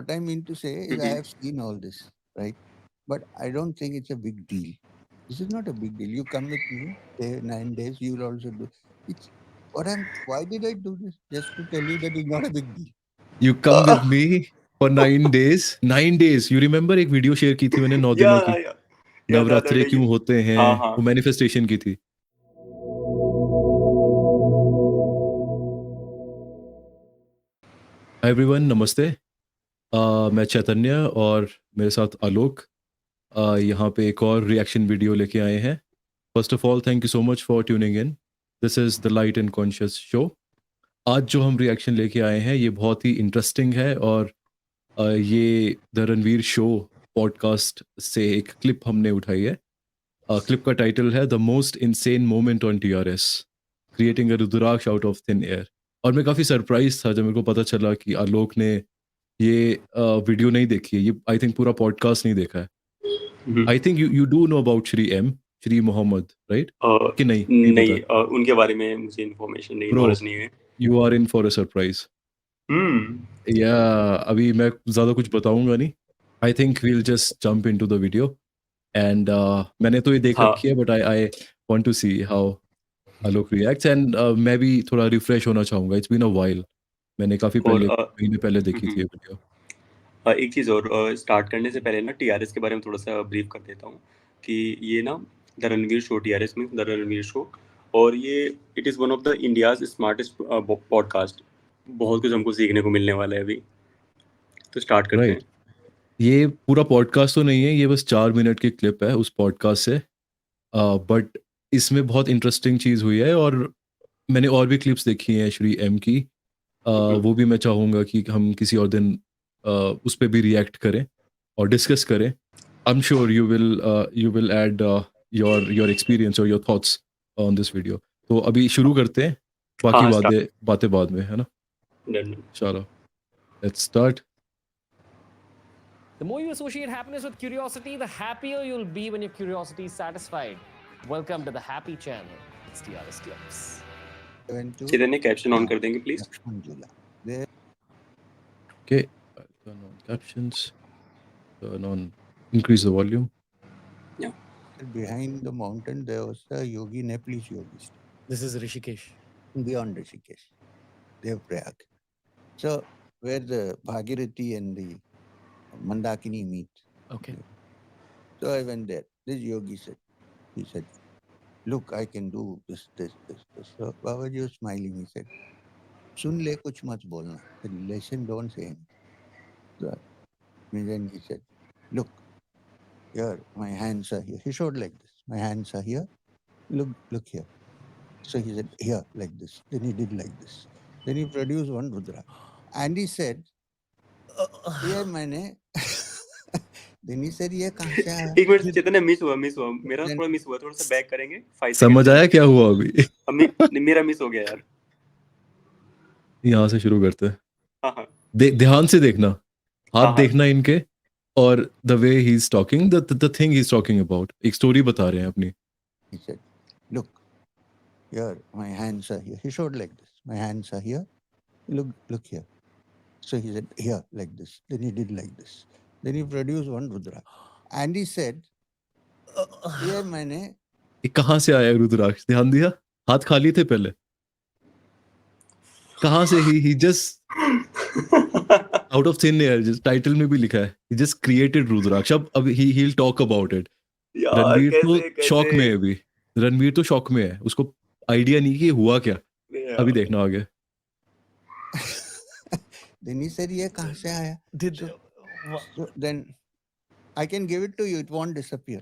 what I mean to say is I have seen all this, right? But I don't think it's a big deal. This is not a big deal. You come with me, say 9 days, you'll also do. It's why did I do this? Just to tell you that it's not a big deal. You come with me for 9 days. 9 days. You remember एक video share की थी मैंने 9 दिनों की. Yeah, the other Navratre day क्यों होते हैं, हाँ हाँ वो मैनिफेस्टेशन की थी. हाय एवरीवन, नमस्ते. मैं चैतन्य और मेरे साथ आलोक यहाँ पे एक और रिएक्शन वीडियो लेके आए हैं. First of all thank you so much for tuning in. This is the light and conscious show. आज जो हम रिएक्शन लेके आए हैं ये बहुत ही इंटरेस्टिंग है और ये द रणवीर शो पॉडकास्ट से एक क्लिप हमने उठाई है. क्लिप का टाइटल है the most insane moment on TRS, creating a rudraksha out of thin air. और मैं काफ़ी सरप्राइज था जब मेरे को पता चला कि आलोक ने ये वीडियो नहीं देखी है. ये आई थिंक पूरा पॉडकास्ट नहीं देखा है. I think you do know about Shri Mohammed, right? कि नहीं नहीं पता. उनके बारे में मुझे इन्फॉर्मेशन नहीं, ब्रो, नॉलेज नहीं है. You are in for a surprise. या अभी मैं ज़्यादा कुछ बताऊंगा नहीं. I think we'll just jump into the video. And मैंने तो ये देख हाँ रखी है but I want to see how Alok reacts. And मैं भी थोड़ा रिफ्रेश होना चाहूँगा. It's been a while. मैंने काफ़ी और पहले महीने पहले देखी थी ये वीडियो. एक चीज़ और, स्टार्ट करने से पहले ना TRS के बारे में थोड़ा सा ब्रीफ कर देता हूँ कि ये ना द रणवीर शो, TRS में द रणवीर शो, और ये it is one of the India's smartest podcast. बहुत कुछ हमको सीखने को मिलने वाला है अभी. तो स्टार्ट करते राइट. हैं. ये पूरा पॉडकास्ट तो नहीं है, ये बस 4 मिनट की क्लिप है उस पॉडकास्ट से. बट इसमें बहुत इंटरेस्टिंग चीज़ हुई है और मैंने और भी क्लिप्स देखी हैं श्री एम की. वो भी मैं चाहूँगा कि हम किसी और दिन उस पर भी रिएक्ट करें और डिस्कस करें. I am sure you will add your experience और your thoughts on this video. तो अभी शुरू करते हैं, बाकी हाँ बातें बातें बाद में, है ना? डन. चलो, let's start. The more you associate happiness with curiosity, the happier you'll be when your curiosity is satisfied. Welcome to the Happy Channel. It's TRS Clips. Went to Chaitanya caption on कर देंगे please. Lakshman Jula. There, Okay, turn on captions, turn on, increase the volume. behind the mountain, there was a yogi, Nepalese yogi, This is Rishikesh. beyond Rishikesh, Devrayag. So where the Bhagirathi and the Mandakini meet. Okay. So I went there. This yogi said, he said, look, I can do this. So Babaji was smiling. He said, sun le kuch mat bolna. I said, listen, don't say anything. So then he said, look, here, my hands are here. He showed like this. My hands are here. Look here. So he said, here, like this. Then he did like this. Then he produced one Rudra. And he said, ये मैंने then he said, ये कहाँ से आया? एक minute चैतन्य, miss हुआ मेरा Then- थोड़ा मिस हुआ. थोड़ा सा बैक करेंगे 5 समझ आया क्या हुआ अभी? मेरा मिस हो गया यार. यहाँ से शुरू करते हैं. हाँ ध्यान से देखना, हाथ हाँ. देखना इनके, और the way he is talking, the thing he is talking about, एक स्टोरी बता रहे हैं अपनी. He said, look, here, my hands are here. He showed like this. My hands are here. Look here. So he said, here, like this. Then he did like this. Then he produced one Rudra. And he said, ये मैंने ये कहाँ से आया रुद्राक्ष? ध्यान दिया, हाथ खाली थे पहले. कहाँ से? He just out of thin air, जिस टाइटल में भी लिखा है, ही जस्ट क्रिएटेड रुद्राक्ष. अब he will talk about it. यार रणवीर तो कैसे शॉक में है अभी. रणवीर तो शॉक में है, उसको आइडिया नहीं कि हुआ क्या. अभी देखना आगे. then he said, ये कहाँ से आया? Did So then I can give it to you. It won't disappear.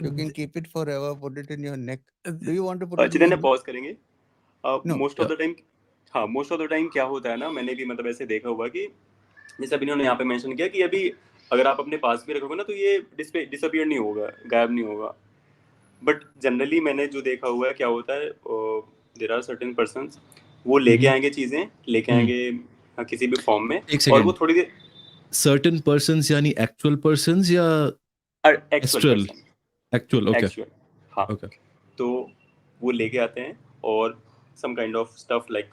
You can keep it forever, put it in your neck. Do you want to put it in Chaitanya your neck? Pause करेंगे. No. Most of the time, हाँ most of the time क्या होता है ना, मैंने भी मतलब ऐसे देखा हुआ कि जैसे अभी इन्होंने यहाँ पे मेंशन किया कि अभी अगर आप अपने पास भी रखोगे ना तो ये डिसअपियर नहीं होगा, गायब नहीं होगा. बट जनरली मैंने जो देखा हुआ है क्या होता है, देयर आर सर्टेन पर्सन्स, वो लेके आएंगे चीजें, लेके आएंगे किसी भी फॉर्म में, और वो थोड़ी देर. सर्टेन पर्सन्स यानी एक्चुअल पर्सन्स या एक्चुअल? Actual, okay. हाँ. ओके. तो वो लेके आते हैं और some kind of stuff like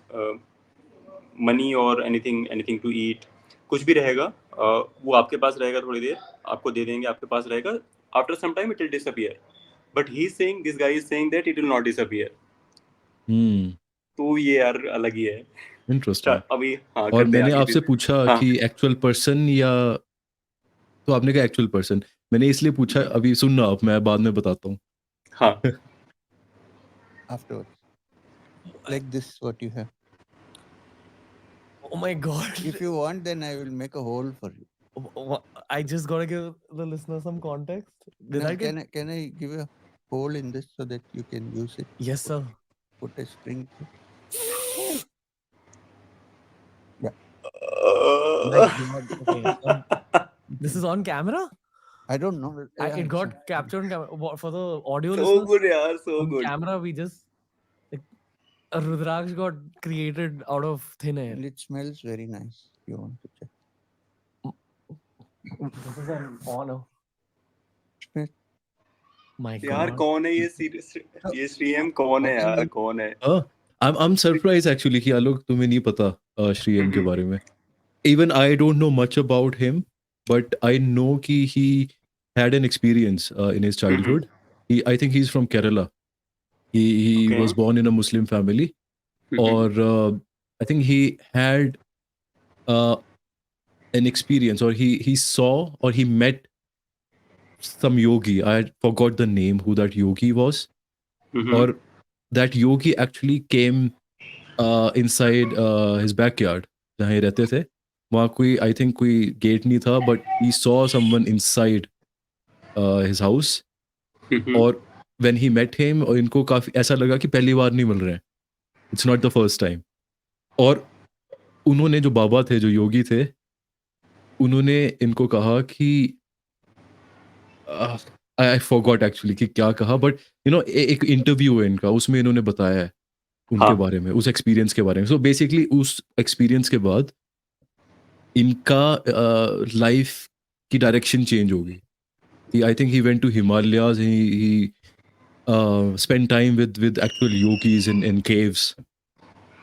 money और एनीथिंग टू ईट, कुछ भी रहेगा वो आपके पास रहेगा थोड़ी देर, आपको दे देंगे, आपके पास रहेगा, after some time it will disappear, but he is saying, this guy is saying that it will not disappear. तो ये यार अलग ही है। इंटरेस्टिंग। अभी हाँ और करते हैं मैंने आगे आपसे भी। पूछा हाँ कि एक्चुअल पर्सन या, तो आपने कहा एक्चुअल पर्सन। मैंने इसलिए पूछा, अभी सुनना आप, मैं बाद में बताता हूँ। हाँ Afterwards, like this, what you have. Oh my god. If you want, then I will make a hole for you. I just gotta give the listener some context. Did No, I get? can I give a hole in this so that you can use it? Yes, sir. Put a string. Yeah. My god. Okay. This is on camera? I don't know. It got captured on camera. For the audio so listeners, good यार, so on good. camera we just like, a Rudraksh got created out of thin air. And it smells very nice. You want to check? This is an honor. Smell. My यार god. कौन है ये श्रीएम कौन है यार, कौन है? I'm surprised actually कि आलोक तुम्हें नहीं पता श्रीएम के बारे में. Even I don't know much about him, but I know कि he had an experience in his childhood. I think he's from Kerala. He Okay. was born in a Muslim family, or I think he had an experience, or he saw, or he met some yogi. I forgot the name who that yogi was, or that yogi actually came inside his backyard जहाँ ये रहते थे. वहाँ कोई, I think कोई gate नहीं था, but he saw someone inside his house. और व्हेन ही मेट हिम, और इनको काफी ऐसा लगा कि पहली बार नहीं मिल रहे हैं, it's not the first time. और उन्होंने, जो बाबा थे, जो योगी थे, उन्होंने इनको कहा कि आई फॉरगॉट एक्चुअली कि क्या कहा, बट यू नो एक इंटरव्यू है इनका, उसमें इन्होंने बताया है उनके बारे में, उस एक्सपीरियंस के बारे में. सो बेसिकली उस एक्सपीरियंस के बाद इनका लाइफ की डायरेक्शन चेंज हो गई. I think he went to Himalayas. He spent time with actual yogis in caves.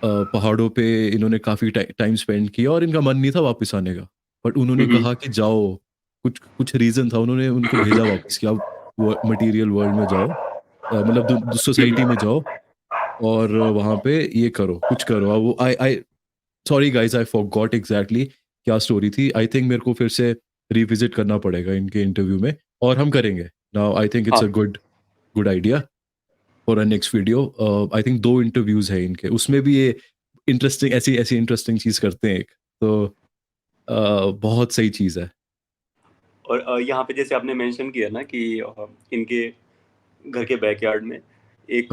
पहाड़ों पे इन्होंने काफी टाइम स्पेंड किया, और इनका मन नहीं था वापस आने का, बट उन्होंने कहा कि जाओ. कुछ रीजन था, उन्होंने उनको भेजा वापस कि आप मटेरियल वर्ल्ड में जाओ, मतलब सोसाइटी में जाओ, और वहां पे ये करो, कुछ करो. अब वो आई sorry guys, I forgot exactly क्या स्टोरी थी. आई थिंक मेरे को फिर से रिविजिट करना पड़ेगा इनके इंटरव्यू में, और हम करेंगे. Now I think it's a good idea for a next video. I think 2 interviews है इनके, उसमें भी ये इंटरेस्टिंग, ऐसी इंटरेस्टिंग चीज करते हैं एक, तो बहुत सही चीज है. और यहाँ पे जैसे आपने मेंशन किया ना कि इनके घर के बैकयार्ड में एक,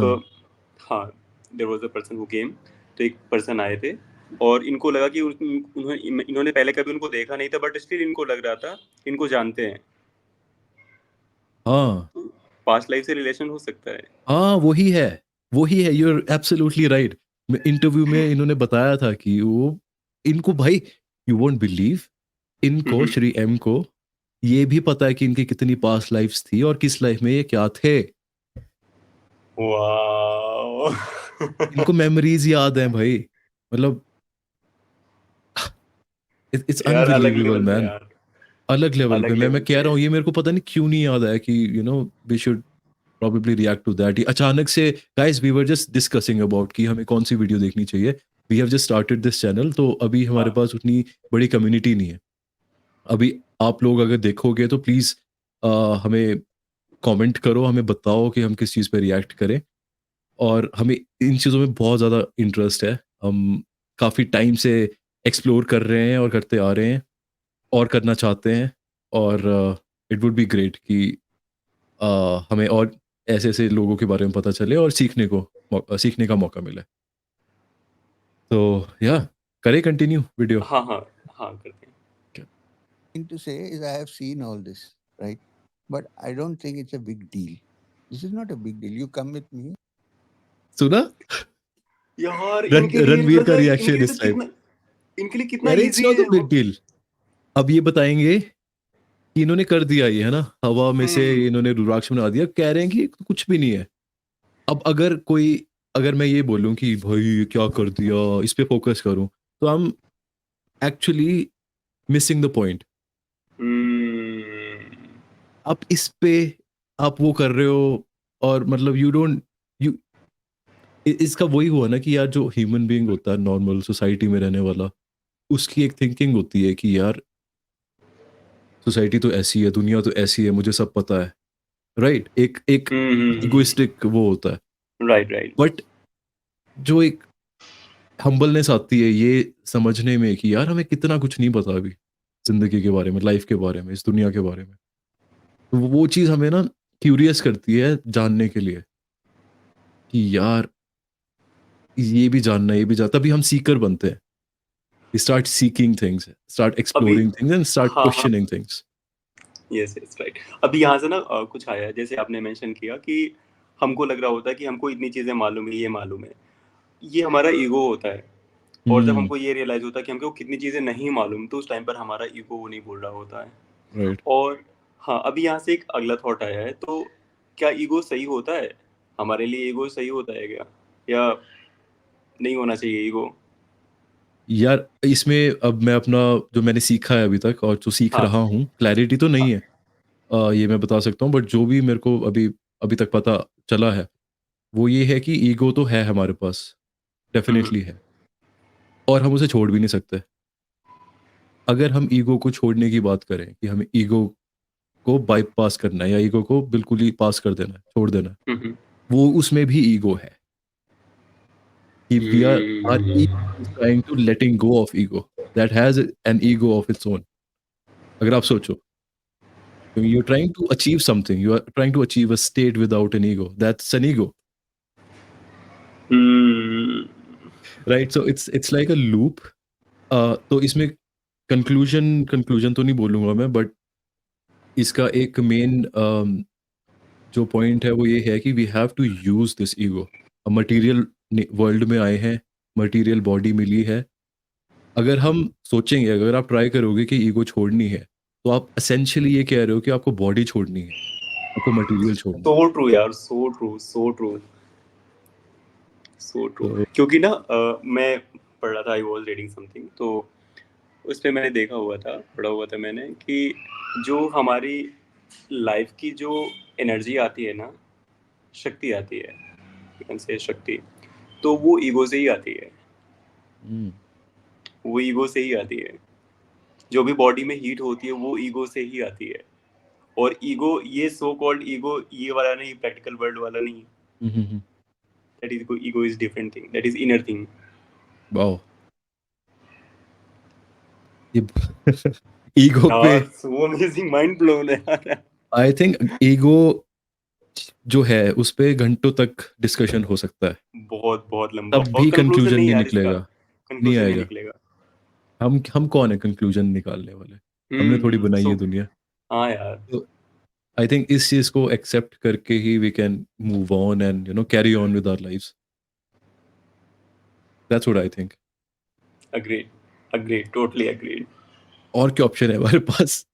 हाँ, there was a person who came. तो एक पर्सन आए थे, और इनको लगा कि इन्होंने पहले कभी उनको देखा नहीं था, बट स्टिल इनको लग रहा था इनको जानते हैं. हाँ पास्ट लाइफ से रिलेशन हो सकता है. हाँ, वही है. You are absolutely right. Interview में इन्होंने बताया था कि वो, इनको भाई, यू वोंट बिलीव, इनको श्री एम को ये भी पता है कि इनकी कितनी पास्ट लाइफ्स थी, और किस लाइफ में ये क्या थे. वाओ. इनको मेमोरीज याद हैं भाई, मतलब इट्स यार अलग अनबिलीवेबल लेवल पे मैन. यार, अलग लेवल अलग पे. मैं लेवल कह पे. रहा हूँ, ये मेरे को पता नहीं क्यों नहीं याद आया कि we should probably react to that. अचानक से, guys, we were just discussing about कि हमें कौन सी वीडियो देखनी चाहिए. We have just started this channel, तो अभी हमारे पास उतनी बड़ी कम्युनिटी नहीं है. अभी आप लोग अगर देखोगे तो प्लीज हमें कमेंट करो, हमें बताओ कि हम किस चीज़ पे रिएक्ट करें. और हमें इन चीज़ों में बहुत ज़्यादा इंटरेस्ट है. हम काफ़ी टाइम से एक्सप्लोर कर रहे हैं और करते आ रहे हैं, और करना चाहते हैं. और इट वुड बी ग्रेट कि हमें और ऐसे ऐसे लोगों के बारे में पता चले, और सीखने का मौका मिले. तो या करें कंटिन्यू वीडियो. हाँ हाँ हाँ, करते हैं. Thing to say is I have seen all this, right? But I don't think it's a big deal. This is not a big deal. You come with me. सुना यार इनके लिए रणवीर का मतलब रिएक्शन इस टाइम. इनके लिए कितना अरे इट्स इजी नॉट है. A big deal. अब ये बताएंगे कि इन्होंने कर दिया ये, है ना, हवा में से इन्होंने रुद्राक्ष बना दिया. कह रहे हैं कि कुछ भी नहीं है. अब अगर मैं ये बोलूं कि भाई ये क्या कर दिया, इस पे फोकस करूं, तो हम एक्चुअली मिसिंग द पॉइंट। हम्म, आप इस पे आप वो कर रहे हो, और मतलब यू डोंट यू इसका वही हुआ ना कि यार जो ह्यूमन बीइंग होता है नॉर्मल सोसाइटी में रहने वाला, उसकी एक थिंकिंग होती है कि यार सोसाइटी तो ऐसी है, दुनिया तो ऐसी है, मुझे सब पता है, राइट? एक एक इगोइस्टिक वो होता है। Right right. बट जो एक हम्बलनेस आती है ये समझने में कि यार हमें कितना कुछ नहीं पता अभी जिंदगी के बारे में, लाइफ के बारे में, इस दुनिया के बारे में। तो वो चीज़ हमें ना क्यूरियस करती है जानने के लिए कि यार ये भी जानना है, ये भी जानना, तभी हम सीकर बनते हैं। We start seeking things, start exploring things and start हाँ हाँ, questioning things. Yes yes right. अभी यहाँ से ना कुछ आया है, जैसे आपने मेंशन किया कि हमको लग रहा होता है कि हमको इतनी चीजें मालूम है, ये मालूम है, ये हमारा ईगो होता है। और जब Hmm, हमको ये रियलाइज होता है कि हमको कितनी चीजें नहीं मालूम, तो उस टाइम पर हमारा ईगो वो नहीं बोल रहा होता है। right. और हाँ, अभी यहाँ से एक अगला थॉट आया है, तो क्या ईगो सही होता है? हमारे लिए ईगो सही होता है क्या, या नहीं होना चाहिए ईगो? यार इसमें अब मैं अपना जो मैंने सीखा है अभी तक और जो सीख हाँ रहा हूँ, क्लैरिटी तो हाँ। नहीं है, ये मैं बता सकता हूँ, बट जो भी मेरे को अभी अभी तक पता चला है वो ये है कि ईगो तो है हमारे पास, हम्म, डेफिनेटली है, और हम उसे छोड़ भी नहीं सकते। अगर हम ईगो को छोड़ने की बात करें कि हमें ईगो को बाईपास करना है या ईगो को बिल्कुल ही पास कर देना है, छोड़ देना है, हम्म, वो उसमें भी ईगो है कि we are our hmm, ego is trying to letting go of ego that has an ego of its own. अगर आप सोचो, you're trying to achieve something, you are trying to achieve a state without an ego, that's an ego, hmm, right? So it's like a loop. तो इसमें conclusion तो नहीं बोलूंगा मैं, but इसका एक मेन जो पॉइंट है वो ये है कि we have to use this ego. Material world में आए हैं, मटेरियल बॉडी मिली है, अगर हम सोचेंगे, अगर आप ट्राई करोगे कि ईगो छोड़नी है, तो आप एसेंशियली ये कह रहे हो कि आपको बॉडी छोड़नी है, आपको मटेरियल छोड़ना है। सो ट्रू यार, so true, so true, so true. तो क्योंकि ना मैं पढ़ रहा था, आई वॉज रीडिंग समथिंग, तो उस पे मैंने देखा हुआ था, पढ़ा हुआ था मैंने कि जो हमारी लाइफ की जो एनर्जी आती है ना, शक्ति आती है, यू कैन से शक्ति, तो वो ईगो से ही आती है। हम्म, वो ईगो से ही आती है। जो भी बॉडी में हीट होती है वो ईगो से ही आती है। और ईगो, ये सो कॉल्ड ईगो, ये वाला नहीं, प्रैक्टिकल वर्ल्ड वाला नहीं। Hmm, that is ego is different thing, that is inner thing. Wow, ये ईगो पे यार सो अमेजिंग, माइंड ब्लोन है यार। आई थिंक ईगो जो है उस पे घंटों तक डिस्कशन हो सकता है, बहुत बहुत लंबा, तब और भी कंक्लूजन कंक्लूजन नहीं नहीं यार इसका, निकलेगा, नहीं कंक्लूजन नहीं आएगा। निकलेगा। हम कौन है कंक्लूजन निकालने वाले? हमने थोड़ी बनाई सो है दुनिया। हाँ यार। तो आई थिंक इस चीज को एक्सेप्ट करके ही we can move on and carry on with our lives. That's what I think. Agreed, agreed, totally agreed. और क्या ऑप्शन है हमारे पास?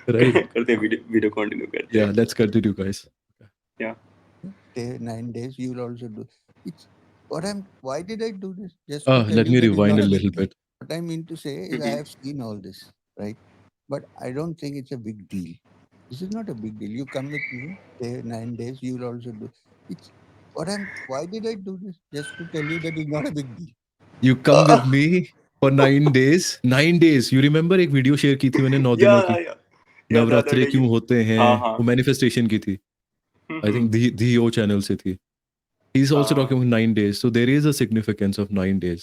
राइट, करते हैं, वीडियो वीडियो कंटिन्यू करते या हैं। Let's continue guys. या 9 days you will also do. It's why did I do this? Just to tell let you me that it's rewind not a a big little deal. Bit. What I mean to say is I have seen all this, right? But I don't think it's a big deal. This is not a big deal. You come with me, say 9 days, you will also do. It's why did I do this? Just to tell you that it's not a big deal. You come with me for 9 days, 9 days। You remember एक video share की थी मैंने 9 दिनों की, या याद याद नवरात्रे है क्यों होते हैं, हाँ हाँ। वो मैनिफेस्टेशन की थी, I think the O channel से थी। ही इज ऑल्सो हाँ, talking 9 days, so there is a significance of 9 days।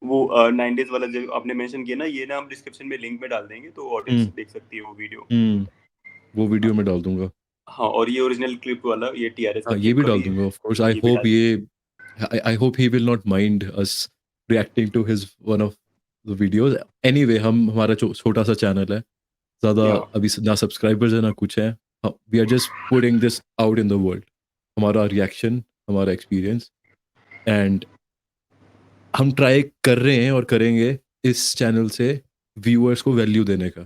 वो 9 days वाला जो आपने मेंशन किया ना, ये ना हम डिस्क्रिप्शन में लिंक में डाल देंगे, तो ऑडियंस हम्म, देख सकती है वो वीडियो। वो वीडियो में डाल दूंगा। हाँ, और ये ओरिजिनल क्लिप वाला, ये टीआरएस का हाँ, ये क्लिप भी का डाल भी, दूंगा ऑफ कोर्स। आई ये भी होप डाल। ये I hope he will not mind us reacting to his one of the videos. Anyway, हम हमारा छोटा सा चैनल है, ज़्यादा या अभी ना सब्सक्राइबर्स है ना कुछ है। We are just putting this out in the world, हमारा रिएक्शन, हमारा एक्सपीरियंस, एंड हम ट्राई कर रहे हैं और करेंगे इस चैनल से व्यूअर्स को वैल्यू देने का।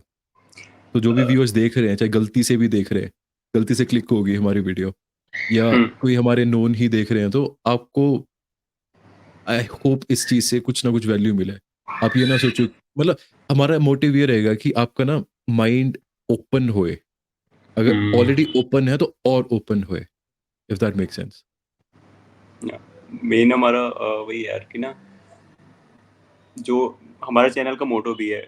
तो जो भी व्यूअर्स देख रहे हैं, चाहे गलती से भी देख रहे हैं, गलती से क्लिक होगी हमारी वीडियो, या कोई हमारे नोन ही देख रहे हैं, तो आपको आई होप इस चीज से कुछ ना कुछ वैल्यू मिले। आप ये ना सोचो, मतलब हमारा मोटिव ये रहेगा कि आपका ना माइंड ओपन होए, अगर ऑलरेडी ओपन है तो और ओपन होए, if that make sense. Main हमारा वही यार कि ना, जो हमारा चैनल का मोटो भी है,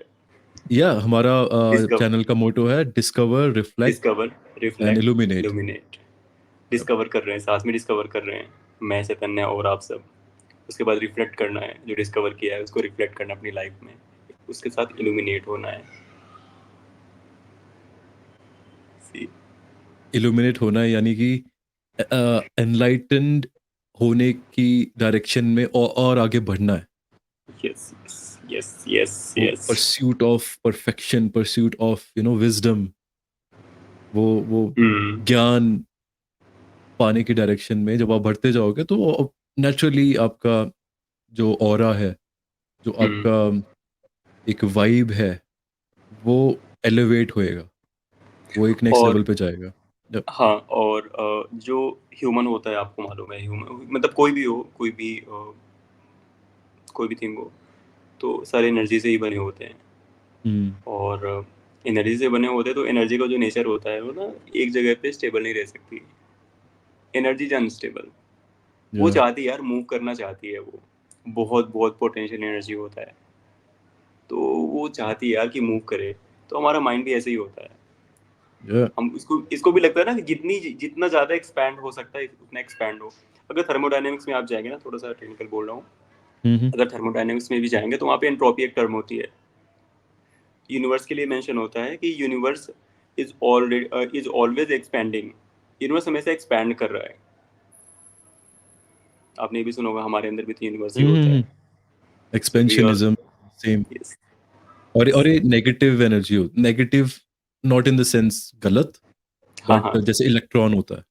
या हमारा डिस्कवर चैनल का मोटो है discover, reflect discover and reflect illuminate. Illuminate. Discover कर रहे हैं, साथ में डिस्कवर कर रहे हैं, मैं, चैतन्य और आप सब। उसके बाद रिफ्लेक्ट करना है, जो डिस्कवर किया है उसको रिफ्लेक्ट करना अपनी लाइफ में, उसके साथ इल्यूमिनेट होना है। See, इल्यूमिनेट होना है, यानी कि एनलाइटेंड होने की डायरेक्शन में और आगे बढ़ना है। yes, yes, yes, yes, वो yes. Pursuit of perfection, pursuit of wisdom, वो हम्म, ज्ञान पाने की डायरेक्शन में जब आप बढ़ते जाओगे तो नेचुरली आपका जो ऑरा है, जो हम्म। आपका एक वाइब है, वो एलिवेट होएगा, वो एक नेक्स्ट और लेवल पे जाएगा। Yep. हाँ, और जो ह्यूमन होता है, आपको मालूम है, ह्यूमन मतलब कोई भी हो, कोई भी थिंग हो, तो सारे एनर्जी से ही बने होते हैं। हम्म, और एनर्जी से बने होते हैं, तो एनर्जी का जो नेचर होता है वो ना एक जगह पे स्टेबल नहीं रह सकती। Energy is unstable. वो yeah, चाहती है यार, मूव करना चाहती है वो। बहुत बहुत पोटेंशियल एनर्जी होता है, तो वो चाहती है यार कि मूव करे। तो हमारा माइंड भी ऐसे ही होता है। yeah. हम इसको इसको भी लगता है ना कि जितना ज़्यादा एक्सपैंड हो सकता है उतना एक्सपैंड हो। अगर थर्मोडायनेमिक्स में आप जाएंगे ना, थोड़ा सा टेक्निकल बोल रहा हूँ, हम्म, अगर थर्मोडायनेमिक्स में भी जाएंगे तो वहाँ पे एंट्रोपी एक टर्म होती है। यूनिवर्स के लिए मेंशन होता है कि universe is always expanding. Universe हमेशा एक्सपैंड कर रहा है। आपने ये भी सुना होगा, हमारे अंदर भी तो यूनिवर्स ही होता है। So we are, expansionism same. Yes, और ये नेगेटिव एनर्जी हो, negative not in the sense गलत, हाँ बट हाँ जैसे इलेक्ट्रॉन होता है,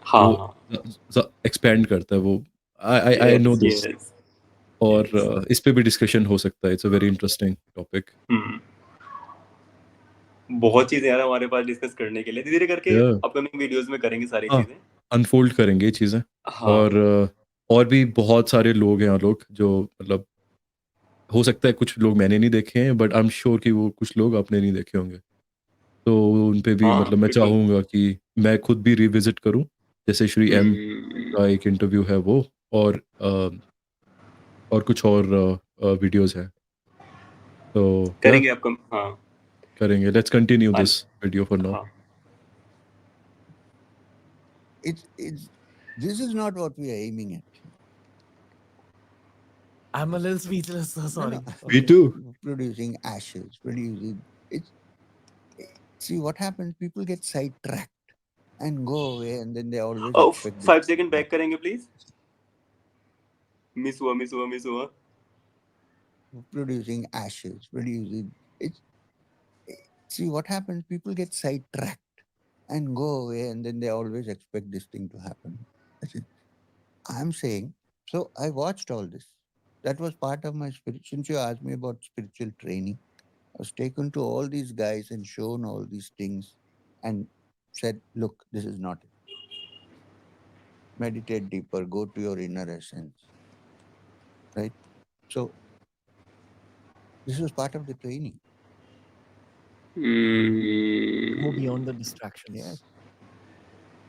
हाँ वो हाँ, एक्सपैंड करता है वो। I know yes this. Yes और यस। इस पे भी डिस्कशन हो सकता है, it's a very interesting topic. Hmm, बहुत चीज़ें यार हमारे पास डिस्कस करने के लिए, धीरे धीरे करके या अपकमिंग वीडियोस में करेंगे सारी हाँ, चीज़ें। अनफोल्ड करेंगे ये चीज़ें। और हाँ और भी बहुत सारे लोग हैं यहाँ, लोग जो मतलब हो सकता है कुछ लोग मैंने नहीं देखे हैं, बट आई एम श्योर कि वो कुछ लोग आपने नहीं देखे होंगे। तो उन पे भी हाँ, मतलब मैं बिल्कुल। चाहूँगा कि मैं खुद भी रिविज़िट करूँ, जैसे श्री एम हम्म, का एक इंटरव्यू है वो, और कुछ और वीडियोज़ हैं। तो या करेंगे आपका, हाँ करेंगे। लेट्स कंटिन्यू हाँ दिस वीडियो फॉर नाउ। हाँ। It's this is not what we are aiming at. I'm a little speechless, so No, sorry. no. Me Okay. Too. Producing ashes, producing it's see what happens, people get sidetracked and go away, and then they always expect this 5 second to back करेंगे please. Miss हुआ। happen. Producing ashes, producing it's see what happens, people get sidetracked and go away, and then they always expect this thing to happen. I said, I'm saying, so I watched all this. That was part of my spirit. Since you asked me about spiritual training, I was taken to all these guys and shown all these things and said, look, this is not it. Meditate deeper, go to your inner essence. Right? So this was part of the training. Go beyond the distractions. Yes.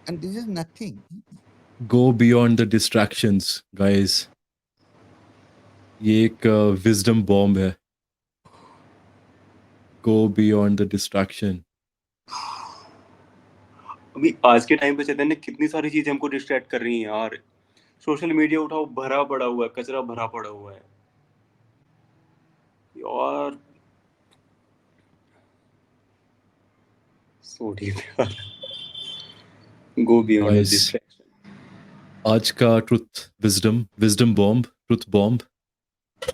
And this is nothing. Go beyond the distractions guys, ये एक wisdom bomb है। Go beyond the distraction. अभी आज के time पे चैतन्य, कितनी सारी चीजें हमको डिस्ट्रैक्ट कर रही हैं यार। सोशल मीडिया उठाओ, भरा पड़ा हुआ है, कचरा भरा पड़ा हुआ है यार। सो डीप यार। Go beyond the guys, distraction. आज का wisdom wisdom bomb, truth bomb,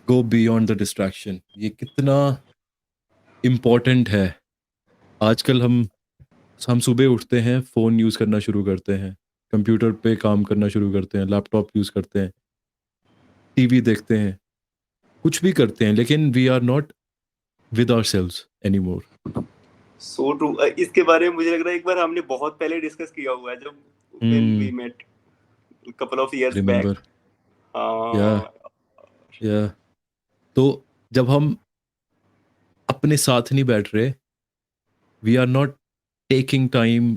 go beyond the distraction, ये कितना इम्पोर्टेंट है। आजकल हम सुबह उठते हैं, फ़ोन यूज़ करना शुरू करते हैं, कंप्यूटर पे काम करना शुरू करते हैं, लैपटॉप यूज़ करते हैं, टीवी देखते हैं, कुछ भी करते हैं, लेकिन we are not with ourselves anymore. So true. इसके बारे में मुझे लग रहा है एक बार हमने बहुत पहले डिस्कस किया हुआ है, जब when we met couple of years back. Remember. या हाँ या तो जब हम अपने साथ नहीं बैठ रहे, we are not taking time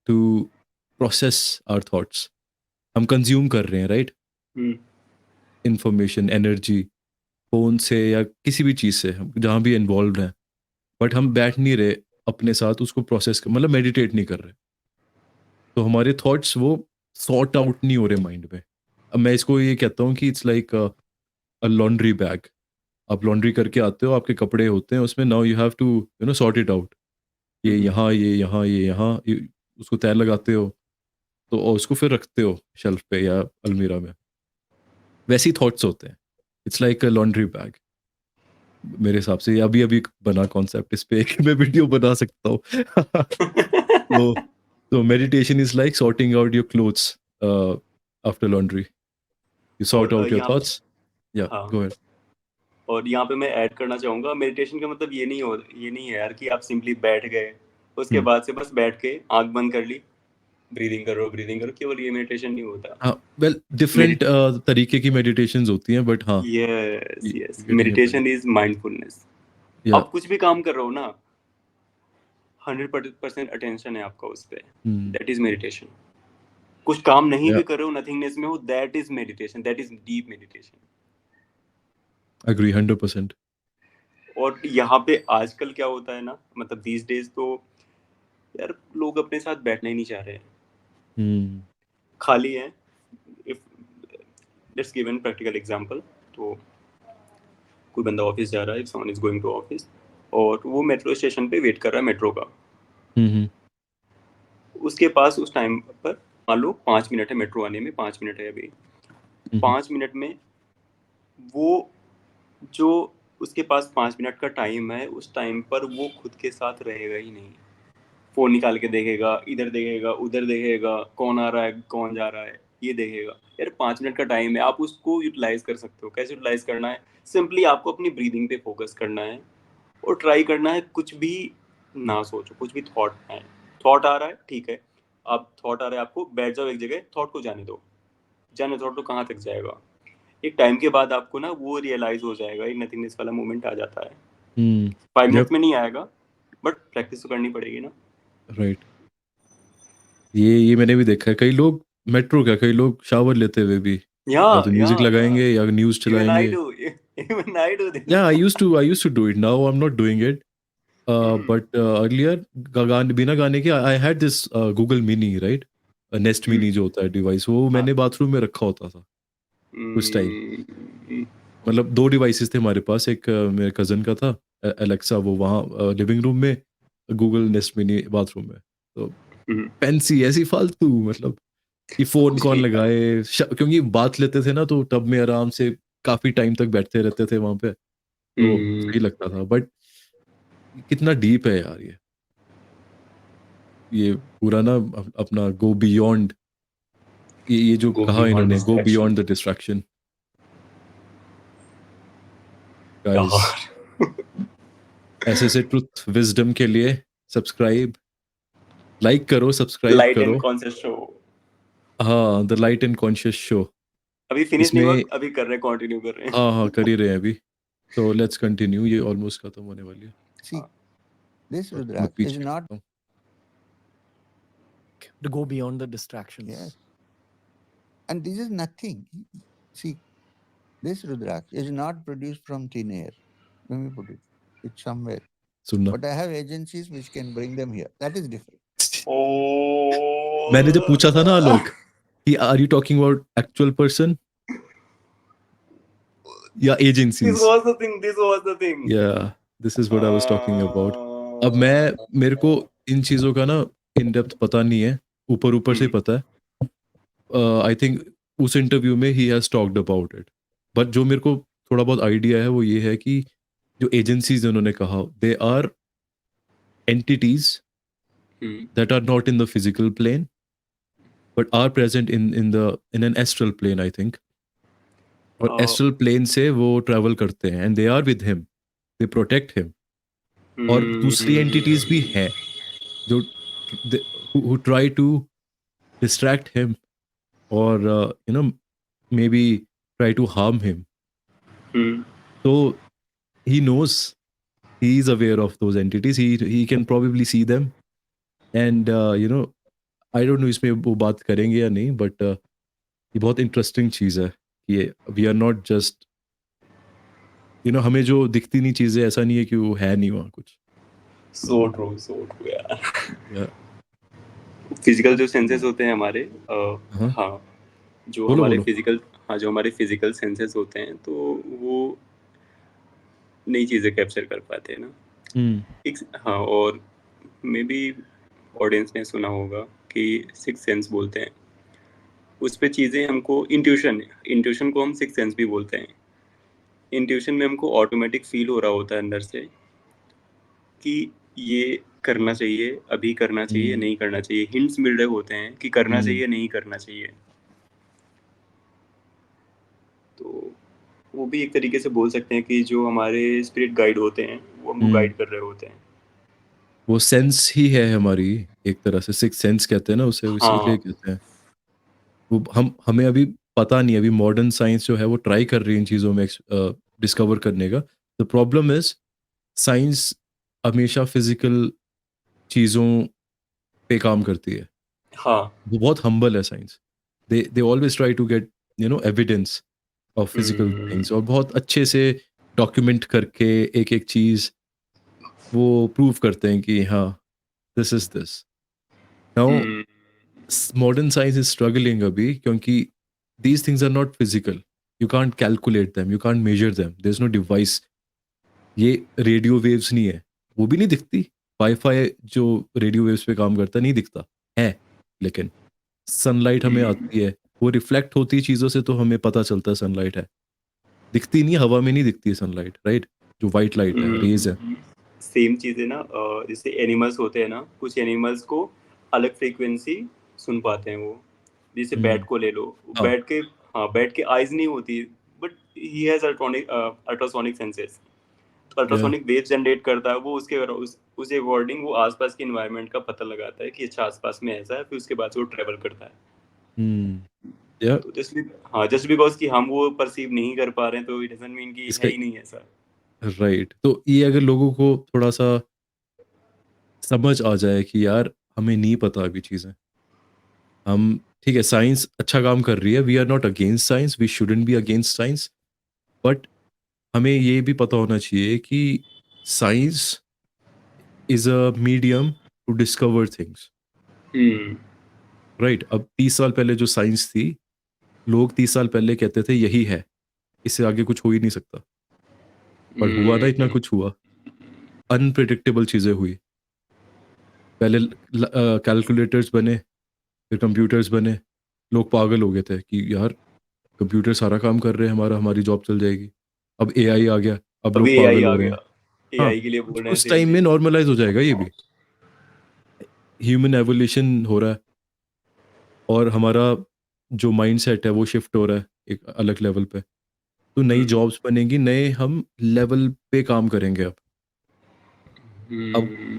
to process our thoughts. हम कंज्यूम कर रहे हैं, राइट? इंफॉर्मेशन, एनर्जी, फ़ोन से या किसी भी चीज़ से, हम जहाँ भी इन्वॉल्व हैं, बट हम बैठ नहीं रहे अपने साथ उसको प्रोसेस कर, मतलब मेडिटेट नहीं कर रहे. तो हमारे थॉट्स वो सॉर्ट आउट नहीं हो रहे माइंड में. अब मैं इसको ये कहता हूँ कि it's like a laundry bag. आप लॉन्ड्री करके आते हो, आपके कपड़े होते हैं उसमें, now you have to sort it out. ये यहाँ, ये यहाँ, ये यहाँ, उसको तय लगाते हो, तो और उसको फिर रखते हो शेल्फ पे या अलमीरा में. वैसे ही थॉट्स होते हैं. It's like a laundry bag. मेरे हिसाब से अभी अभी बना कॉन्सेप्ट, इस पे एक मैं वीडियो बना सकता हूँ. तो meditation is like sorting out your clothes after laundry. You sort और आउट योर यहाँ थॉट्स. या हाँ, गो अहेड. और यहाँ पे मैं ऐड करना चाहूंगा, मेडिटेशन का मतलब ये नहीं है यार कि आप सिंपली बैठ गए, उसके बाद से बस बैठ के आंख बंद कर ली, ब्रीदिंग करो, केवल ये मेडिटेशन नहीं होता. हाँ, वेल डिफरेंट तरीके की मेडिटेशंस होती हैं, बट हाँ, yes yes, getting your point. Meditation is mindfulness. या आप कुछ भी काम कर रहे हो ना, 100% अटेंशन है आपका उस पे, दैट इज मेडिटेशन. कुछ काम नहीं या भी कर रहे हो, नथिंगनेस में हो, that is meditation, that is deep meditation. Agree 100%. और यहाँ पे आजकल क्या होता है ना, मतलब दीज डेज तो यार लोग अपने साथ बैठना ही नहीं चाह रहे हैं, हम्म. खाली है. If let's give an practical example. तो कोई बंदा ऑफिस जा रहा है, if someone is going to office, और वो मेट्रो स्टेशन पे वेट कर रहा है मेट्रो का. हम्म. उसके पास उस टाइम पर मान लो 5 मिनट है, मेट्रो आने में 5 मिनट है अभी. 5 मिनट में वो जो उसके पास 5 मिनट का टाइम है, उस टाइम पर वो खुद के साथ रहेगा ही नहीं. फोन निकाल के देखेगा, इधर देखेगा, उधर देखेगा, कौन आ रहा है, कौन जा रहा है, ये देखेगा. यार 5 मिनट का टाइम है, आप उसको यूटिलाइज कर सकते हो. कैसे यूटिलाइज करना है? सिंपली आपको अपनी ब्रीदिंग पे फोकस करना है और ट्राई करना है कुछ भी ना सोचो. कुछ भी थॉट है, थॉट आ रहा है, ठीक है, आप थॉट आ रहा है आपको, बैठ जाओ एक जगह, थॉट को जाने दो. जाने थॉट तो कहाँ तक जाएगा. एक टाइम के बाद आपको ना वो रियलाइज हो जाएगा, एक नथिंगनेस वाला मोमेंट आ जाता है. 5 मिनट यप. में नहीं आएगा, बट प्रैक्टिस तो करनी पड़ेगी ना. राइट. ये मैंने भी देखा है. कई लोग मेट्रो क्या, कई लोग शावर लेते हुए भी या या तो म्यूजिक या लगाएंगे या न्यूज़ Even I चलाएंगे. do. Even I do this. Yeah, I used to do it. Now I'm not doing it. But earlier गाने, बिना गाने के, I had this Google Mini, right? Nest Mini जो होता है डिवाइस, वो हाँ. मैंने बाथरूम में रखा होता था उस टाइम. हम्म, मतलब 2 डिवाइसेस थे हमारे पास. एक मेरे कज़न का था एलेक्सा, वो वहाँ लिविंग रूम में, गूगल नेस्ट मिनी बाथरूम में. तो हम्म, फैंसी ऐसी फालतू, मतलब कि फ़ोन कुछ कौन भी. लगाए, क्योंकि बात लेते थे ना, तो टब में आराम से काफ़ी टाइम तक बैठते रहते थे वहाँ पे, तो हम्म, सही लगता था. बट कितना डीप है यार ये पूरा ना, अपना गो बियॉन्ड, ये जो Go कहा beyond इन्होंने, go distraction. Beyond the distraction. Guys, यार ऐसे ट्रुथ विज़डम के लिए सब्सक्राइब, लाइक करो, सब्सक्राइब लाइट एंड करो. Conscious show. हाँ, the light and conscious show. अभी फिनिश नहीं हुआ, इसमें अभी कर रहे हैं, कंटिन्यू कर रहे हाँ, हाँ, हैं. कर ही रहे हैं अभी. तो लेट्स कंटिन्यू, ये ऑलमोस्ट खत्म होने वाली है. See, this और मैं Rudraksh is पीछे not, करता हूँ. To go beyond the distractions. yes, and this is nothing. See, this Rudraksh is not produced from thin air. Let me put it. It's somewhere. सुनना. But I have agencies which can bring them here. That is different. मैंने जब Oh. पूछा था ना आलोक कि are you talking about actual person या This agencies, was the thing. This was the thing. या this is what I was talking about. अब मेरे को इन चीज़ों का ना इन डेप्थ पता नहीं है, ऊपर ऊपर से ही पता है. आई थिंक उस इंटरव्यू में he has talked about it. But जो मेरे को थोड़ा बहुत आइडिया है वो ये है कि जो एजेंसीज उन्होंने कहा, they are entities that are not in the physical plane but are present in an astral plane, I think. और astral plane से वो travel करते हैं and they are with him, they protect him. और दूसरी entities भी हैं जो who try to distract him or maybe try to harm him. तो he knows, he is aware of those entities, he can probably see them, and I don't know इसमें वो बात करेंगे या नहीं, but ये बहुत इंटरेस्टिंग चीज़ है कि वी आर नॉट जस्ट हमें जो दिखती नहीं चीज़ें, ऐसा नहीं है कि वो है नहीं वहाँ कुछ। सो ट्रू यार। या फिजिकल जो सेंसेस होते हैं हमारे हाँ हाँ जो बोलो हमारे बोलो। फिजिकल हाँ जो हमारे फिजिकल सेंसेस होते हैं तो वो नई चीज़ें कैप्चर कर पाते हैं ना। हम्म एक हाँ, और मे बी ऑडियंस ने सुना होगा कि सिक्स सेंस बोलते हैं, उस पे चीज़ें हमको इंट्यूशन को हम सिक्स सेंस भी बोलते हैं। इंट्यूशन में हमको ऑटोमेटिक फील हो रहा होता है अंदर से कि ये करना चाहिए, अभी करना चाहिए, हम्म नहीं करना चाहिए। हिंट्स मिल रहे होते हैं कि करना हम्म चाहिए, नहीं करना चाहिए। तो वो भी एक तरीके से बोल सकते हैं कि जो हमारे स्पिरिट गाइड होते हैं, वो हमको हम्म गाइड कर रहे होते हैं। वो सेंस ही है हमारी, एक तरह से सिक्स सेंस कहते हैं ना उसे, इसीलिए हाँ। कहते हैं। वो हमें अभी पता नहीं, अभी मॉडर्न साइंस जो है वो ट्राई कर रही है इन चीज़ों में डिस्कवर करने का। द प्रॉब्लम इज साइंस हमेशा फिजिकल चीज़ों पे काम करती है। हाँ। वो बहुत हम्बल है science. They always try to get evidence of physical hmm, things, और बहुत अच्छे से डॉक्यूमेंट करके एक एक चीज़ वो प्रूव करते हैं कि हाँ, this is this. Now hmm, modern science is struggling अभी, क्योंकि these things are not physical, you can't calculate them, you can't measure them, there is no device. ये रेडियो वेव्स नहीं है, वो भी नहीं दिखती। वाईफाई जो रेडियो वेव्स पे काम करता है नहीं दिखता है, लेकिन सनलाइट हमें हम्म, आती है, वो रिफ्लेक्ट होती है चीज़ों से, तो हमें पता चलता है सनलाइट है। दिखती नहीं, हवा में नहीं दिखती है सनलाइट, राइट? जो व्हाइट लाइट है, रेज है। सेम चीज़ है ना। जैसे एनिमल्स होते हैं ना, कुछ एनिमल्स को अलग फ्रीक्वेंसी सुन पाते हैं वो। जैसे बैट हम्म को ले लो, हाँ बैट के हाँ, बैट के आइज नहीं होती, but he has ultrasonic senses. तो या अल्ट्रासोनिक वेव जनरेट करता है वो, उसके अकॉर्डिंग वो आसपास के इन्वायरमेंट का पता लगाता है कि अच्छा आसपास में ऐसा है, फिर उसके बाद से वो ट्रेवल करता है। हम्म या तो जस्ट बिकॉज कि हम वो परसीव नहीं कर पा रहे हैं तो इट डजंट मीन कि है इसका ही नहीं ऐसा। राइट, तो ये अगर लोगों को थोड़ा सा समझ आ जाए कि यार हमें नहीं पता अभी चीज़ें, हम ठीक है, साइंस अच्छा काम कर रही है, we are not against science, we shouldn't be against science, but हमें ये भी पता होना चाहिए कि science is a medium to discover things, hmm, right? अब 30 साल पहले जो साइंस थी, लोग 30 साल पहले कहते थे यही है, इससे आगे कुछ हो ही नहीं सकता, पर हुआ ना, इतना हम्म, कुछ हुआ, अनप्रिडिक्टेबल चीज़ें हुई। पहले कैलकुलेटर्स बने, फिर कंप्यूटर्स बने, लोग पागल हो गए थे कि यार कंप्यूटर सारा काम कर रहे हैं हमारा, हमारी जॉब चल जाएगी। अब एआई आ गया, अब अभी लोग एआई पागल आ हो रहे हैं। गया, हाँ, एआई के लिए बोल रहे हैं उस सेम टाइम में चीज। नॉर्मलाइज हो जाएगा ये भी। ह्यूमन एवोल्यूशन हो रहा है, और हमारा जो माइंडसेट है वो शिफ्ट हो रहा है एक अलग लेवल पे। तो नई हम्म, जॉब्स बनेंगी, नए हम लेवल पे काम करेंगे अब हम्म,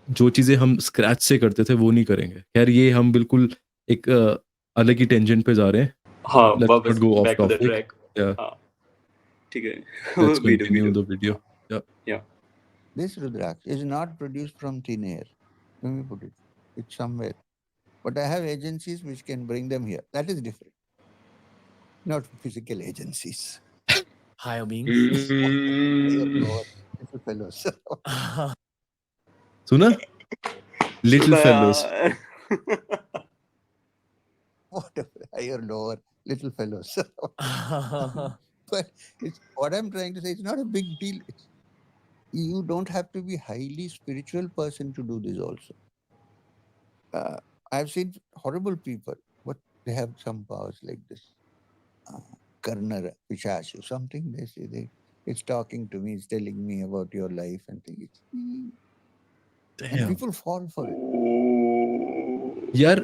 जो चीज़ें हम स्क्रैच से करते थे वो नहीं करेंगे। खैर ये हम बिल्कुल एक अलग ही टेंजेंट पे जा रहे हैं। हाँ लेट्स नॉट वापस go off back to the topic. Track. या हाँ ठीक है। Let's video continue video the video. या या This Rudraksh is not produced from thin air. Let me put it. It's somewhere. But I have agencies which can bring them here. That is different. Not physical agencies. Higher being. Higher, hmm, lower, little fellows. सुना, little सुना fellows. यार। Whatever, higher, lower, little fellows. But it's what I'm trying to say. It's not a big deal. You don't have to be highly spiritual person to do this. Also, I've seen horrible people, but they have some powers like this. Karnar, Pishashu, something they say. It's talking to me. It's telling me about your life and things. And Damn. people fall for it. यार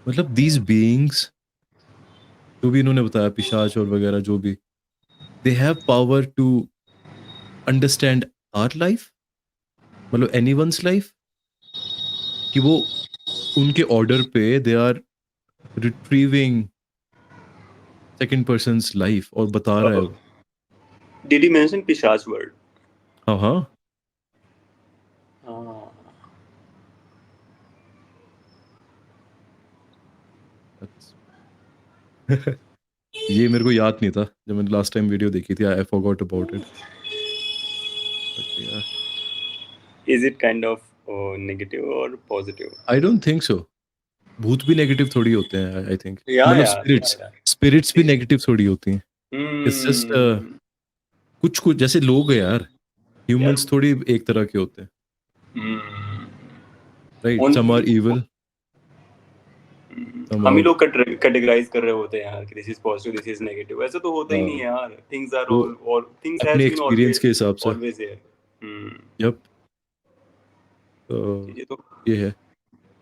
मतलब these beings जो भी इन्होंने बताया, पिशाच और वगैरह जो भी, they have power to understand our life, मतलब एनीवन्स लाइफ, कि वो उनके ऑर्डर पे they are retrieving second persons life और बता रहा है वो। Did he mention pishach word? हाँ हाँ हाँ ये मेरे को याद नहीं था जब मैंने लास्ट टाइम वीडियो देखी थी। I forgot about it. Is it kind of negative और positive? I don't think so. भूत भी नेगेटिव थोड़ी होते हैं आई थिंक। या मतलब यार स्पिरिट्स भी नेगेटिव थोड़ी होती हैं। इट्स जस्ट हम्म कुछ कुछ जैसे लोग हैं यार, ह्यूमंस यार थोड़ी एक तरह के होते हैं, हम्म, राइट? उन सम आर इविल, सम हम ही आर लोग कैटेगराइज कर रहे होते हैं यार कि this is positive, this is negative. ऐसा तो होता ही नहीं है यार। थिंग्स आर वो ऑल थिंग्स हैज अपने बीन एक्सपीरियंस के हिसाब से। Always here. यप। तो चीजें तो ये है।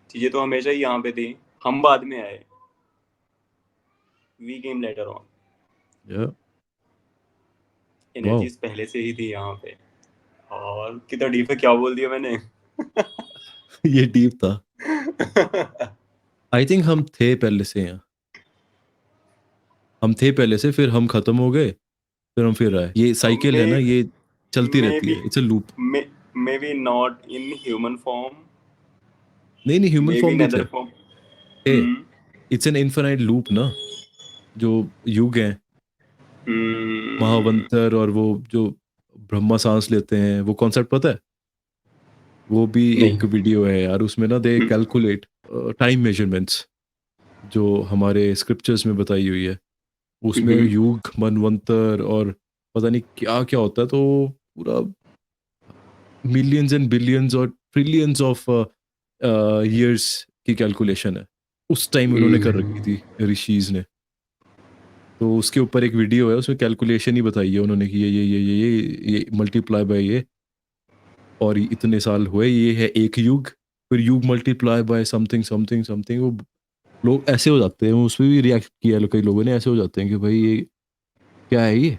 चीजें तो हमेशा ही यहाँ पे थी, हम बाद में आए। We came later on. या वाओ एनर्जीज पहले से ही थी यहाँ पे। और कितना डीप है, क्या बोल दिया मैंने? ये डीप था। आई थिंक हम थे पहले से यहाँ, हम थे पहले से, फिर हम खत्म हो गए, फिर हम फिर आए। ये साइकिल है ना, ये चलती रहती है। It's a loop. May be not in human form, नहीं नहीं, human may be form in भी अदर थे। फॉर्म। थे। इट्स एन इनफाइनाइट लूप ना, जो युग है, महावंतर और वो जो ब्रह्मा सांस लेते हैं, वो कॉन्सेप्ट पता है? वो भी नहीं। एक वीडियो है यार, उसमें ना दे कैलकुलेट टाइम मेजरमेंट्स जो हमारे स्क्रिप्चर्स में बताई हुई है। उसमें युग, मनवंतर और पता नहीं क्या क्या होता है। तो पूरा मिलियंस एंड बिलियंस और ट्रिलियंस ऑफ ईयर्स की कैलकुलेशन है। उस टाइम उन्होंने कर रखी थी ऋषिज ने। तो उसके ऊपर एक वीडियो है, उसमें कैलकुलेशन ही बताई है उन्होंने कि ये मल्टीप्लाई बाय ये, और इतने साल हुए, ये है एक युग। फिर युग multiply by something something something. वो लोग ऐसे हो जाते हैं, उस पर भी रिएक्ट किया है कई लोगों ने, ऐसे हो जाते हैं कि भाई ये क्या है ये।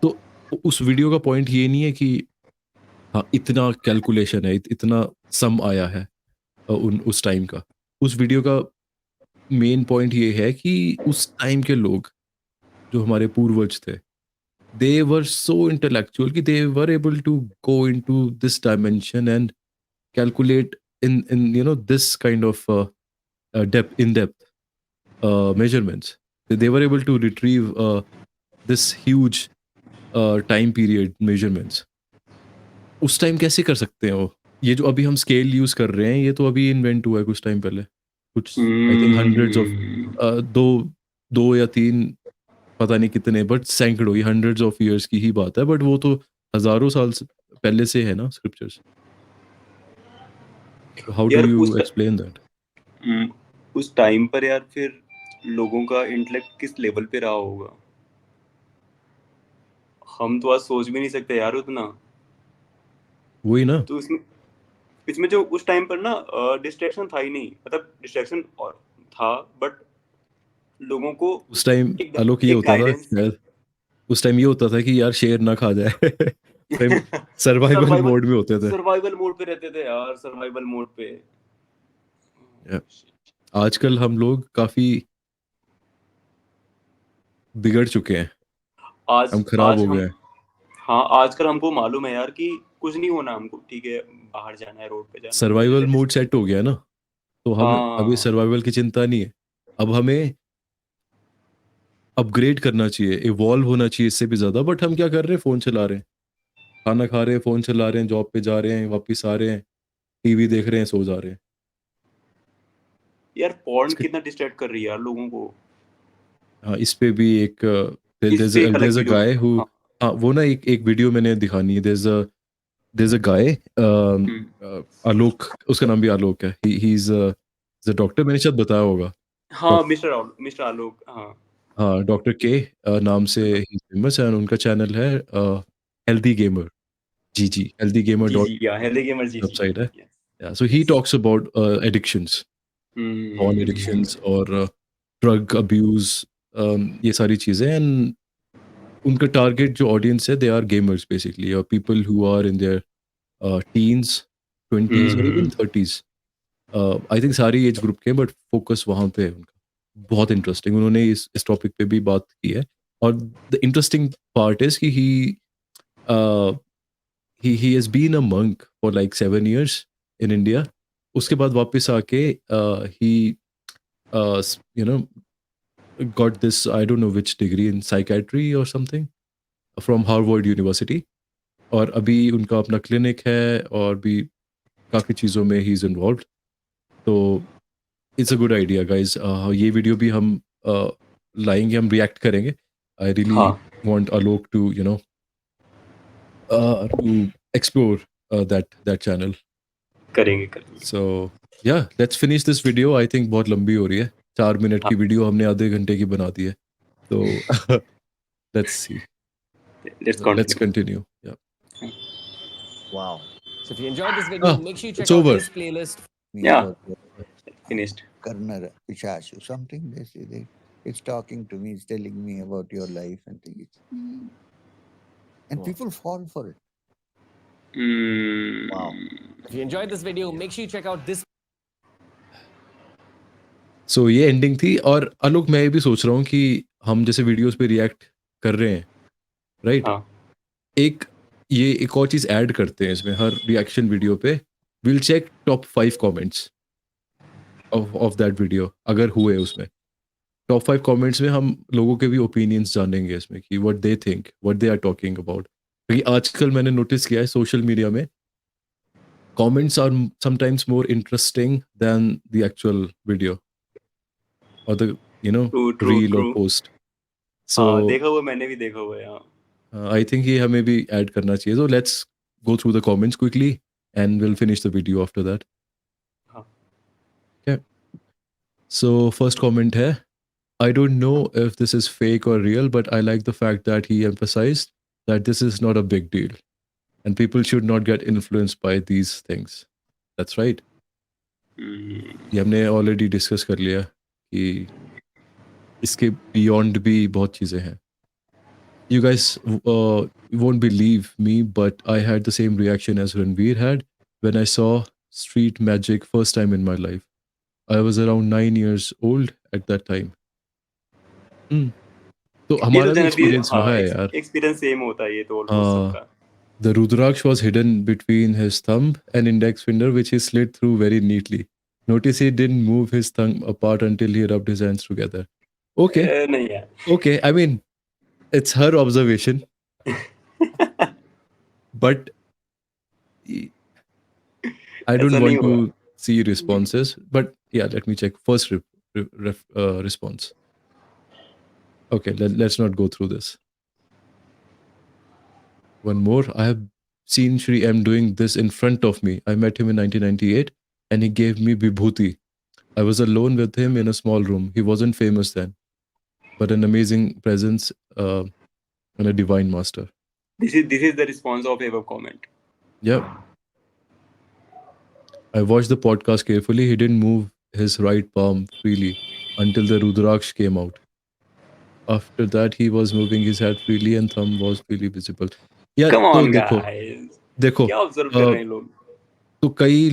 तो उस वीडियो का पॉइंट ये नहीं है कि हाँ इतना कैलकुलेशन है, इतना सम आया है उस टाइम का। उस वीडियो का मेन पॉइंट ये है कि उस टाइम के लोग जो हमारे पूर्वज थे, they were so intellectual कि they were able to go into this dimension and calculate in this kind of depth measurements. They were able to retrieve this huge time period measurements. उस time कैसे कर सकते हैं वो? ये जो अभी हम स्केल यूज कर रहे हैं, ये तो अभी इन्वेंट हुआ है कुछ टाइम पहले। कुछ आई थिंक हंड्रेड्स ऑफ दो दो या तीन, पता नहीं कितने, बट सैकड़ों, ये हंड्रेड्स ऑफ इयर्स की ही बात है। बट वो तो हजारों साल पहले से है ना स्क्रिप्चर्स। हाउ डू यार यू एक्सप्लेन दैट? उस टाइम पर यार फिर लोगों का इंटेलेक्ट किस लेवल पे रहा होगा, हम तो आज सोच भी नहीं सकते यार उतना। वही ना। तो इसमें इसमें जो उस टाइम पर ना डिस्ट्रैक्शन था ही नहीं, मतलब डिस्ट्रैक्शन और था, बट लोगों को उस टाइम एक आलोक ये एक होता था गाइडेंस। शायद, उस टाइम ये होता था कि यार शेर ना खा जाए। टाइम सर्वाइवल सर्वाइवल मोड में होते थे। सर्वाइवल मोड पे रहते थे यार, सर्वाइवल मोड पे। Yeah. आजकल हम लोग काफी बिगड़ चुके हैं, आज हम खराब आज हो गए हम हैं। हाँ, आजकल हमको मालूम है यार कि कुछ नहीं होना हमको, ठीक है, बाहर जाना है, रोड पे जाना है, सर्वाइवल मोड सेट हो गया ना, तो हम अभी हाँ सर्वाइवल की चिंता नहीं है। अब हमें अपग्रेड करना चाहिए, इवॉल्व होना चाहिए इससे भी ज्यादा। बट हम क्या कर रहे हैं? फोन चला रहे हैं, खाना खा रहे हैं, फोन चला रहे हैं, जॉब पे जा रहे हैं, वापस आ रहे हैं, टीवी देख रहे हैं, सो जा रहे हैं। यार। पॉर्न इसके कितना डिस्ट्रैक्ट कर रही है यार लोगों को। हाँ, इस पे भी एक इस पे एक अलग there's a video. guy who, हाँ। हाँ वो ना एक वीडियो मैंने दिखानी है। there's a guy, आलोक, उसका नाम भी आलोक है। he's a डॉक्टर, मैंने शायद बताया होगा। हाँ, मिस्टर आलोक, हाँ। हाँ, डॉक्टर के नाम से ही फेमस है, और उनका चैनल है हेल्दी गेमर। जी Healthy Gamer G dot G, या Healthy Gamer, G G. Website है। Yes so he yes. Talks about addictions, porn addictions और ड्रग अब्यूज, ये सारी चीज़ें। एंड उनका टारगेट जो ऑडियंस है, दे आर गेमर्स बेसिकली, और people who are in their teens, 20s और इवन 30s। आई थिंक सारी एज ग्रुप के, बट फोकस वहाँ पे है उनका। बहुत इंटरेस्टिंग, उन्होंने इस टॉपिक पे भी बात की है। और द इंटरेस्टिंग पार्ट इज कि he has been a monk for like 7 years in India. उसके बाद वापस आके he you know got this, I don't know which degree in psychiatry or something from Harvard University, और अभी उनका अपना clinic है और भी काफ़ी चीज़ों में ही इज़ इन्वॉल्व। तो it's a good idea guys. ये वीडियो भी हम लाएंगे, हम रिएक्ट करेंगे। आई रियली हाँ want Alok to to explore that channel. करेंगे करेंगे। सो या let's finish this video. I think बहुत लंबी हो रही है, 4 मिनट की हाँ वीडियो हमने आधे घंटे की बना दी है। तो let's see, let's let's continue. Continue. या Wow. So if you enjoyed this video, make sure you it's check out over. his playlist. Me Yeah. about finished. Karna Pichashu, something they say. It's talking to me, it's telling me about your life and things. And Wow. people fall for it. Wow. If you enjoyed this video, make sure you check out this सो ये ending थी। और आलोक, मैं ये भी सोच रहा हूँ कि हम जैसे वीडियोस पे रिएक्ट कर रहे हैं, राइट? हाँ एक और चीज़ ऐड करते हैं इसमें, हर रिएक्शन वीडियो पे will check top 5 comments of that video, अगर हुए उसमें टॉप 5 कमेंट्स में हम लोगों के भी ओपिनियंस जानेंगे इसमें कि what they think, what they are talking about. क्योंकि आजकल मैंने नोटिस किया है सोशल मीडिया में comments are sometimes more interesting than the actual video और द ट्रू ट्रू रील और ट्रू। पोस्ट। सो हाँ देखा हुआ, मैंने भी देखा हुआ है। हाँ आई थिंक ये हमें भी ऐड करना चाहिए। So let's go through the comments quickly and will finish the video after that. हाँ So first comment है, I don't know if this is fake or real, but I like the fact that he emphasized that this is not a big deal and people should not get influenced by these things. That's right. ये हमने already discuss कर लिया कि इसके beyond भी बहुत चीज़ें हैं। You guys won't believe me, but I had the same reaction as Ranveer had when I saw Street Magic first time in my life. I was around 9 years old at that time. तो ये तो हमारा भी generally experience हाँ रहा है यार। Experience same होता है ये तो ऑलमोस्ट सबका। The Rudraksh was hidden between his thumb and index finger, which he slid through very neatly. Notice he didn't move his thumb apart until he rubbed his hands together. Okay, नहीं यार। okay. I mean, it's her observation, but I ऐसा don't नहीं want हुआ। to see responses. But yeah, let me check first response. Okay, let's not go through this. One more. I have seen Shri M doing this in front of me. I met him in 1998 and he gave me Vibhuti. I was alone with him in a small room. He wasn't famous then, but an amazing presence and a divine master. This is the response of above comment. Yeah. I watched the podcast carefully. He didn't move his right palm freely until the Rudraksh came out. After that, he was moving his head freely and thumb was freely visible. Yeah, Come तो on देखो guys, क्या observe कर रहे हैं लोग? तो कई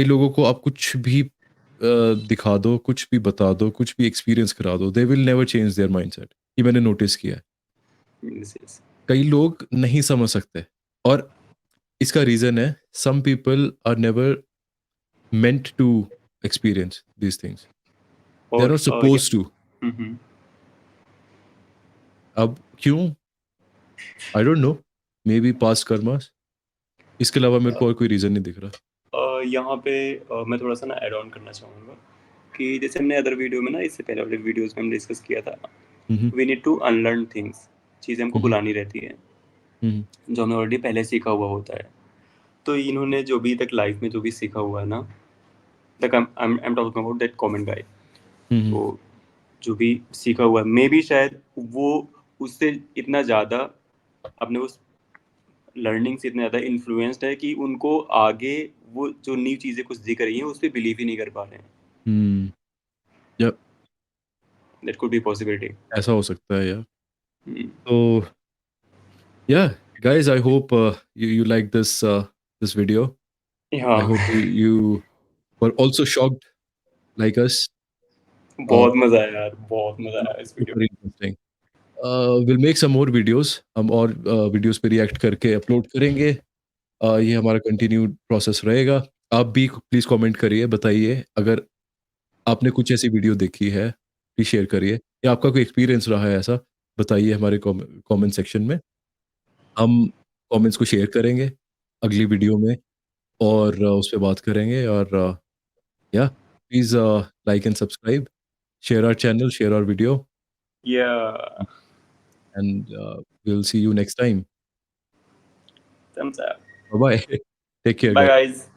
लोगों को आप कुछ भी दिखा दो, कुछ भी बता दो, कुछ भी एक्सपीरियंस करा दो, they will never change their mindset. ये मैंने नोटिस किया है। Yes. कई लोग नहीं समझ सकते और इसका रीजन है some people are never meant to experience these things. They are और not supposed to. हम्म। अब क्यों? I don't know. Maybe past karmas. इसके अलावा मेरे को और कोई रीजन नहीं दिख रहा। यहाँ पे मैं थोड़ा सा ना ऐड ऑन करना चाहूँगा कि जैसे हमने अदर वीडियो में ना, इससे पहले वाले वीडियोस में हमने डिस्कस किया था, we need to unlearn things. चीज़ें हमको बुलानी रहती है जो हमें ऑलरेडी पहले सीखा हुआ होता है। तो इन्होंने जो भी तक लाइफ में जो भी सीखा हुआ है ना, like I am talking about that comment guy, तो जो भी सीखा हुआ है मे बी शायद वो उससे इतना ज़्यादा अपने उस लर्निंग से इतना ज़्यादा इन्फ्लुएंस्ड है कि उनको आगे वो जो न्यू चीज़ें कुछ दिख रही हैं उस पर बिलीव ही नहीं कर पा रहे हैं। Yep. That could be possibility. ऐसा हो सकता है यार। तो yeah, guys, I hope you like this video. I hope you were also shocked like us. बहुत मजा आया यार, बहुत मजा आया इस video very interesting. Will make some more videos, हम और वीडियोस पे रिएक्ट करके अपलोड करेंगे। ये हमारा कंटिन्यूड प्रोसेस रहेगा। आप भी प्लीज़ कमेंट करिए, बताइए अगर आपने कुछ ऐसी वीडियो देखी है, प्लीज़ शेयर करिए या आपका कोई एक्सपीरियंस रहा है ऐसा, बताइए हमारे कमेंट सेक्शन में। हम कमेंट्स को शेयर करेंगे अगली वीडियो में और उस पे बात करेंगे और या please like and subscribe, share our channel, share our video या and we'll see you next time. thumbs up. Bye-bye. Take care, Bye guys. guys,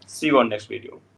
see you on next video.